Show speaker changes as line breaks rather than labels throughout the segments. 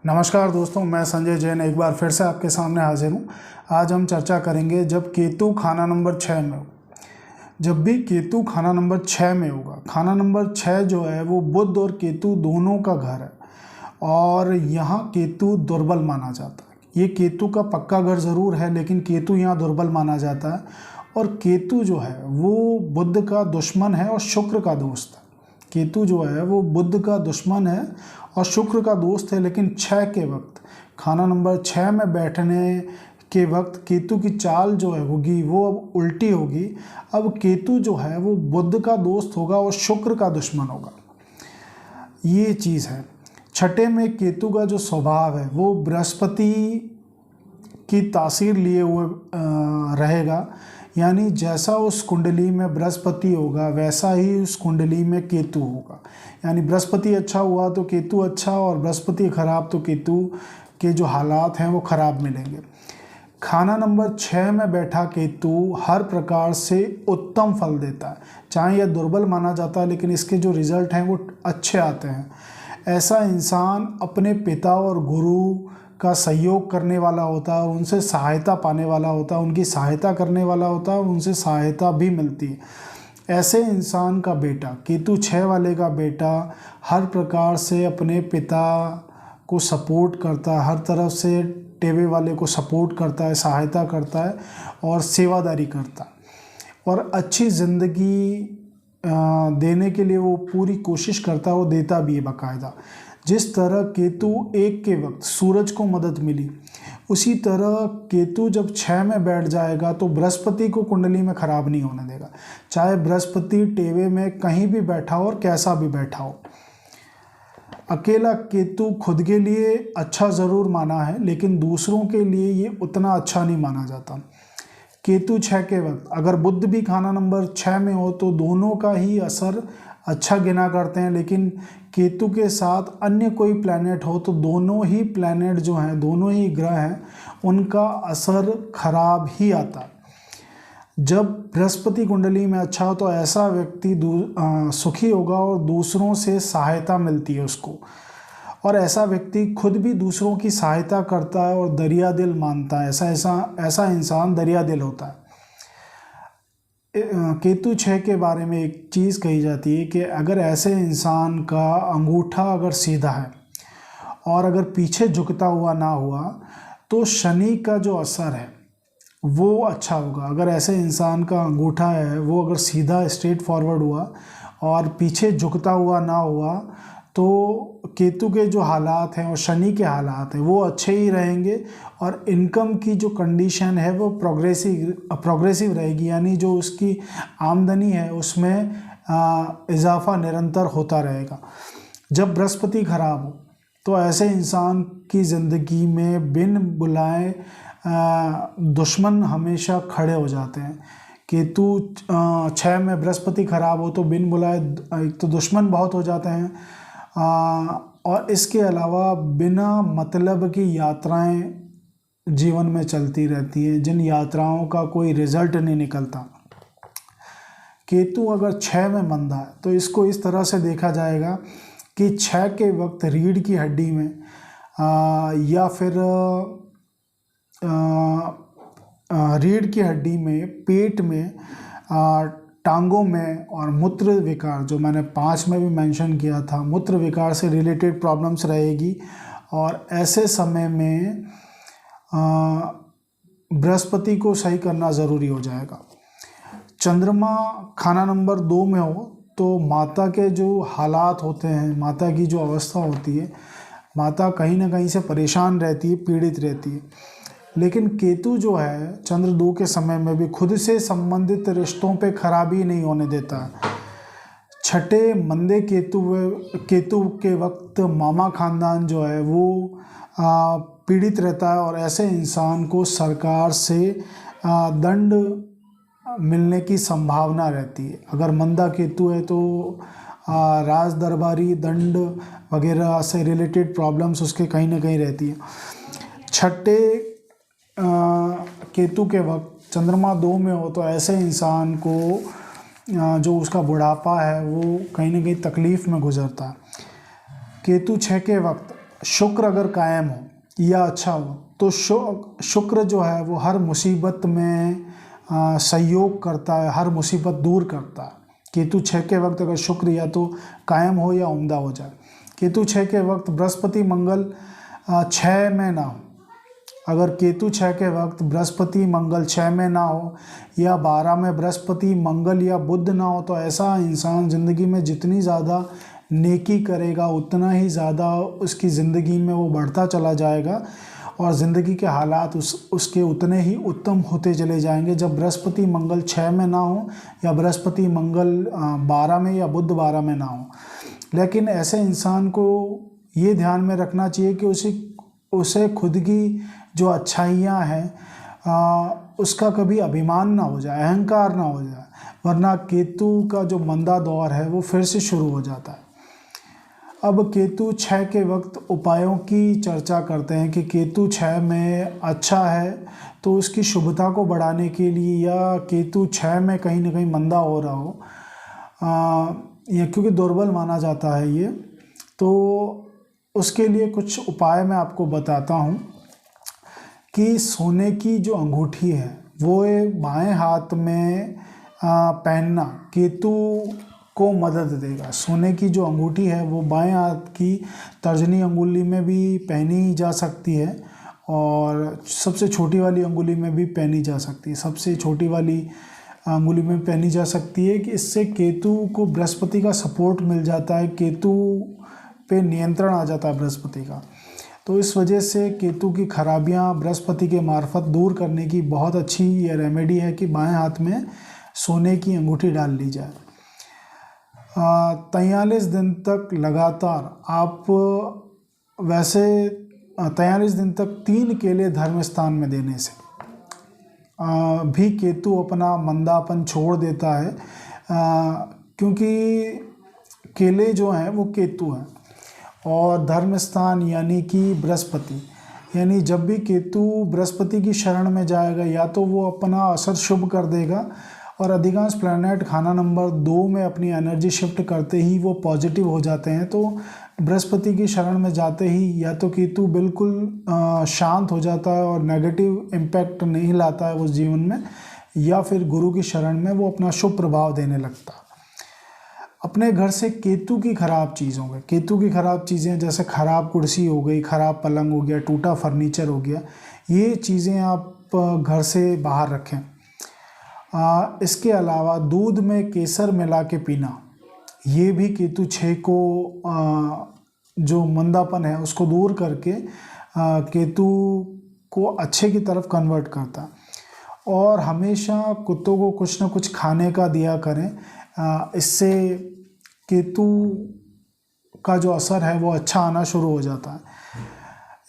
नमस्कार दोस्तों, मैं संजय जैन एक बार फिर से आपके सामने हाजिर हूँ। आज हम चर्चा करेंगे जब केतु खाना नंबर 6 में हो। जब भी केतु खाना नंबर 6 में होगा, खाना नंबर 6 जो है वो बुध और केतु दोनों का घर है और यहाँ केतु दुर्बल माना जाता है। ये केतु का पक्का घर ज़रूर है, लेकिन केतु यहाँ दुर्बल माना जाता है। और केतु जो है वो बुध का दुश्मन है और शुक्र का दोस्त है। केतु जो है वो बुध का दुश्मन है और शुक्र का दोस्त है, लेकिन 6 के वक्त, खाना नंबर 6 में बैठने के वक्त केतु की चाल जो है होगी वो अब उल्टी होगी। अब केतु जो है वो बुध का दोस्त होगा और शुक्र का दुश्मन होगा। ये चीज़ है। छठे में केतु का जो स्वभाव है वो बृहस्पति की तासीर लिए हुए रहेगा, यानी जैसा उस कुंडली में बृहस्पति होगा वैसा ही उस कुंडली में केतु होगा। यानी बृहस्पति अच्छा हुआ तो केतु अच्छा, और बृहस्पति खराब तो केतु के जो हालात हैं वो खराब मिलेंगे। खाना नंबर 6 में बैठा केतु हर प्रकार से उत्तम फल देता है। चाहे यह दुर्बल माना जाता है, लेकिन इसके जो रिजल्ट हैं वो अच्छे आते हैं। ऐसा इंसान अपने पिता और गुरु का सहयोग करने वाला होता है, उनसे सहायता पाने वाला होता है, उनकी सहायता करने वाला होता है, उनसे सहायता भी मिलती है। ऐसे इंसान का बेटा, केतु 6 वाले का बेटा, हर प्रकार से अपने पिता को सपोर्ट करता है, हर तरफ से टेवे वाले को सपोर्ट करता है, सहायता करता है और सेवादारी करता है और अच्छी ज़िंदगी देने के लिए वो पूरी कोशिश करता है, वो देता भी है बाकायदा। जिस तरह केतु 1 के वक्त सूरज को मदद मिली, उसी तरह केतु जब 6 में बैठ जाएगा तो बृहस्पति को कुंडली में खराब नहीं होने देगा। चाहे बृहस्पति टेवे में कहीं भी बैठा हो और कैसा भी बैठा हो। अकेला केतु खुद के लिए अच्छा ज़रूर माना है, लेकिन दूसरों के लिए ये उतना अच्छा नहीं माना जाता। केतु 6 के वक्त अगर बुध भी खाना नंबर 6 में हो तो दोनों का ही असर अच्छा गिना करते हैं, लेकिन केतु के साथ अन्य कोई प्लैनेट हो तो दोनों ही प्लैनेट जो हैं, दोनों ही ग्रह हैं, उनका असर खराब ही आता है। जब बृहस्पति कुंडली में अच्छा हो तो ऐसा व्यक्ति सुखी होगा और दूसरों से सहायता मिलती है उसको, और ऐसा व्यक्ति खुद भी दूसरों की सहायता करता है और दरिया दिल मानता है। ऐसा इंसान दरिया दिल होता है। केतु 6 के बारे में एक चीज़ कही जाती है कि अगर ऐसे इंसान का अंगूठा अगर सीधा है और अगर पीछे झुकता हुआ ना हुआ तो शनि का जो असर है वो अच्छा होगा। अगर ऐसे इंसान का अंगूठा है वो अगर सीधा स्ट्रेट फॉरवर्ड हुआ और पीछे झुकता हुआ ना हुआ तो केतु के जो हालात हैं और शनि के हालात हैं वो अच्छे ही रहेंगे और इनकम की जो कंडीशन है वो प्रोग्रेसिव रहेगी, यानी जो उसकी आमदनी है उसमें इजाफा निरंतर होता रहेगा। जब बृहस्पति खराब हो तो ऐसे इंसान की ज़िंदगी में बिन बुलाए दुश्मन हमेशा खड़े हो जाते हैं। केतु 6 में बृहस्पति खराब हो तो बिन बुलाए एक तो दुश्मन बहुत हो जाते हैं, और इसके अलावा बिना मतलब की यात्राएं जीवन में चलती रहती हैं, जिन यात्राओं का कोई रिजल्ट नहीं निकलता। केतु अगर 6 में मंदा है तो इसको इस तरह से देखा जाएगा कि 6 के वक्त रीढ़ की हड्डी में या फिर रीढ़ की हड्डी में, पेट में, टांगों में और मूत्र विकार, जो मैंने 5 में भी मेंशन किया था, मूत्र विकार से रिलेटेड प्रॉब्लम्स रहेगी। और ऐसे समय में बृहस्पति को सही करना ज़रूरी हो जाएगा। चंद्रमा खाना नंबर 2 में हो तो माता के जो हालात होते हैं, माता की जो अवस्था होती है, माता कहीं ना कहीं से परेशान रहती है, पीड़ित रहती है। लेकिन केतु जो है चंद्र 2 के समय में भी खुद से संबंधित रिश्तों पे खराबी नहीं होने देता है। छठे मंदे केतु के वक्त मामा खानदान जो है वो पीड़ित रहता है और ऐसे इंसान को सरकार से दंड मिलने की संभावना रहती है। अगर मंदा केतु है तो राज दरबारी दंड वगैरह से रिलेटेड प्रॉब्लम्स उसके कहीं ना कहीं रहती है। छठे केतु के वक्त चंद्रमा 2 में हो तो ऐसे इंसान को जो उसका बुढ़ापा है वो कहीं ना कहीं तकलीफ़ में गुजरता है। केतु 6 के वक्त शुक्र अगर कायम हो या अच्छा हो तो शुक्र जो है वो हर मुसीबत में सहयोग करता है, हर मुसीबत दूर करता है। केतु 6 के वक्त अगर शुक्र या तो कायम हो या उम्दा हो जाए। केतु 6 के वक्त बृहस्पति मंगल 6 में ना हो, अगर केतु 6 के वक्त बृहस्पति मंगल 6 में ना हो या 12 में बृहस्पति मंगल या बुध ना हो, तो ऐसा इंसान ज़िंदगी में जितनी ज़्यादा नेकी करेगा उतना ही ज़्यादा उसकी ज़िंदगी में वो बढ़ता चला जाएगा और ज़िंदगी के हालात उसके उतने ही उत्तम होते चले जाएंगे। जब बृहस्पति मंगल 6 में ना हो या बृहस्पति मंगल 12 में या बुध 12 में ना हो। लेकिन ऐसे इंसान को ये ध्यान में रखना चाहिए कि उसे खुद की जो अच्छाइयाँ हैं उसका कभी अभिमान ना हो जाए, अहंकार ना हो जाए, वरना केतु का जो मंदा दौर है वो फिर से शुरू हो जाता है। अब केतु 6 के वक्त उपायों की चर्चा करते हैं कि केतु 6 में अच्छा है तो उसकी शुभता को बढ़ाने के लिए, या केतु 6 में कहीं ना कहीं मंदा हो रहा हो या क्योंकि दुर्बल माना जाता है ये, तो उसके लिए कुछ उपाय मैं आपको बताता हूँ कि सोने की जो अंगूठी है वो बाएं हाथ में पहनना केतु को मदद देगा। सोने की जो अंगूठी है वो बाएं हाथ की तर्जनी अंगुली में भी पहनी जा सकती है और सबसे छोटी वाली अंगुली में भी पहनी जा सकती है। सबसे छोटी वाली अंगुली में पहनी जा सकती है कि इससे केतु को बृहस्पति का सपोर्ट मिल जाता है, केतु पे नियंत्रण आ जाता है बृहस्पति का। तो इस वजह से केतु की खराबियां बृहस्पति के मार्फत दूर करने की बहुत अच्छी ये रेमेडी है कि बाएं हाथ में सोने की अंगूठी डाल ली जाए। 43 दिन तक लगातार आप वैसे 43 दिन तक 3 केले धर्म स्थान में देने से भी केतु अपना मंदापन छोड़ देता है, क्योंकि केले जो हैं वो केतु हैं और धर्म स्थान यानी कि बृहस्पति, यानी जब भी केतु बृहस्पति की शरण में जाएगा या तो वो अपना असर शुभ कर देगा और अधिकांश प्लैनेट खाना नंबर 2 में अपनी एनर्जी शिफ्ट करते ही वो पॉजिटिव हो जाते हैं। तो बृहस्पति की शरण में जाते ही या तो केतु बिल्कुल शांत हो जाता है और नेगेटिव इम्पैक्ट नहीं लाता है उस जीवन में, या फिर गुरु की शरण में वो अपना शुभ प्रभाव देने लगता है। अपने घर से केतु की खराब चीज़ों में, केतु की खराब चीज़ें जैसे खराब कुर्सी हो गई, खराब पलंग हो गया, टूटा फर्नीचर हो गया, ये चीज़ें आप घर से बाहर रखें। इसके अलावा दूध में केसर मिला के पीना, ये भी केतु 6 को जो मंदापन है उसको दूर करके केतु को अच्छे की तरफ कन्वर्ट करता है। और हमेशा कुत्तों को कुछ ना कुछ खाने का दिया करें, इससे केतु का जो असर है वो अच्छा आना शुरू हो जाता है।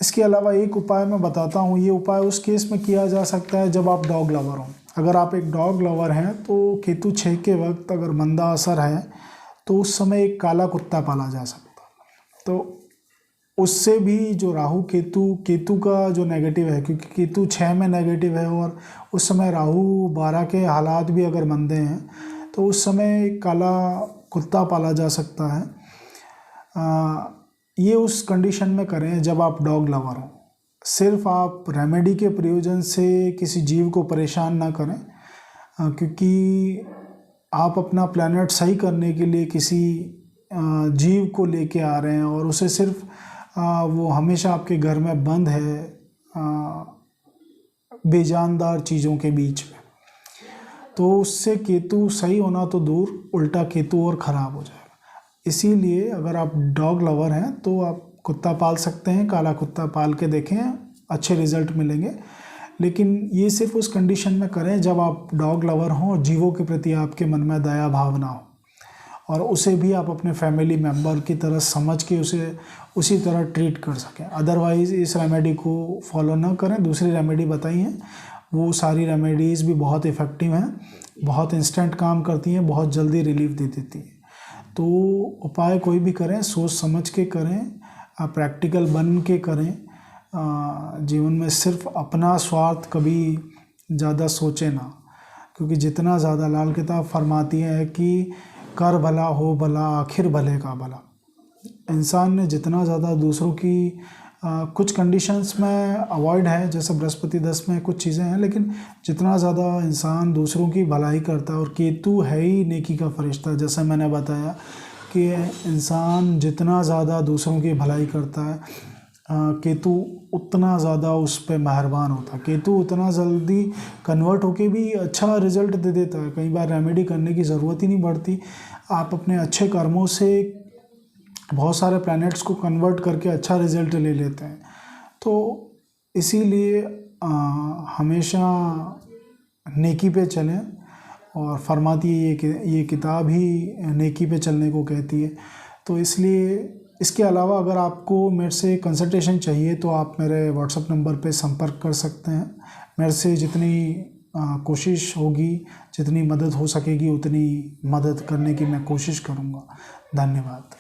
इसके अलावा एक उपाय मैं बताता हूँ, ये उपाय उस केस में किया जा सकता है जब आप डॉग लवर हों। अगर आप एक डॉग लवर हैं तो केतु 6 के वक्त अगर मंदा असर है तो उस समय एक काला कुत्ता पाला जा सकता है। तो उससे भी जो राहु केतु का जो नेगेटिव है, क्योंकि केतु 6 में नेगेटिव है और उस समय राहु 12 के हालात भी अगर मंदे हैं तो उस समय एक काला कुत्ता पाला जा सकता है। ये उस कंडीशन में करें जब आप डॉग लवर हो। सिर्फ आप रेमेडी के प्रयोजन से किसी जीव को परेशान ना करें, क्योंकि आप अपना प्लैनेट सही करने के लिए किसी जीव को लेके आ रहे हैं और उसे सिर्फ वो हमेशा आपके घर में बंद है बेजानदार चीज़ों के बीच में, तो उससे केतु सही होना तो दूर, उल्टा केतु और ख़राब हो जाएगा। इसीलिए अगर आप डॉग लवर हैं तो आप कुत्ता पाल सकते हैं, काला कुत्ता पाल के देखें, अच्छे रिजल्ट मिलेंगे। लेकिन ये सिर्फ उस कंडीशन में करें जब आप डॉग लवर हों और जीवों के प्रति आपके मन में दया भावना हो और उसे भी आप अपने फैमिली मेम्बर की तरह समझ के उसे उसी तरह ट्रीट कर सकें। अदरवाइज़ इस रेमेडी को फॉलो ना करें। दूसरी रेमेडी बताई हैं, वो सारी रेमेडीज़ भी बहुत इफ़ेक्टिव हैं, बहुत इंस्टेंट काम करती हैं, बहुत जल्दी रिलीफ दे देती हैं। तो उपाय कोई भी करें सोच समझ के करें, प्रैक्टिकल बन के करें। जीवन में सिर्फ अपना स्वार्थ कभी ज़्यादा सोचें ना, क्योंकि जितना ज़्यादा लाल किताब फरमाती है कि कर भला हो भला आखिर भले का भला। इंसान ने जितना ज़्यादा दूसरों की कुछ कंडीशंस में अवॉइड है, जैसे बृहस्पति 10 में कुछ चीज़ें हैं, लेकिन जितना ज़्यादा इंसान दूसरों की भलाई करता है, और केतु है ही नेकी का फरिश्ता, जैसे मैंने बताया कि इंसान जितना ज़्यादा दूसरों की भलाई करता है, केतु उतना ज़्यादा उस पर मेहरबान होता है। केतु उतना जल्दी कन्वर्ट होके भी अच्छा रिजल्ट दे देता है। कई बार रेमेडी करने की ज़रूरत ही नहीं पड़ती, आप अपने अच्छे कर्मों से बहुत सारे प्लैनेट्स को कन्वर्ट करके अच्छा रिजल्ट ले लेते हैं। तो इसीलिए हमेशा नेकी पे चलें, और फरमाती है ये किताब ही नेकी पे चलने को कहती है। तो इसलिए इसके अलावा अगर आपको मेरे से कंसल्टेशन चाहिए तो आप मेरे व्हाट्सएप नंबर पे संपर्क कर सकते हैं। मेरे से जितनी कोशिश होगी, जितनी मदद हो सकेगी उतनी मदद करने की मैं कोशिश करूँगा। धन्यवाद।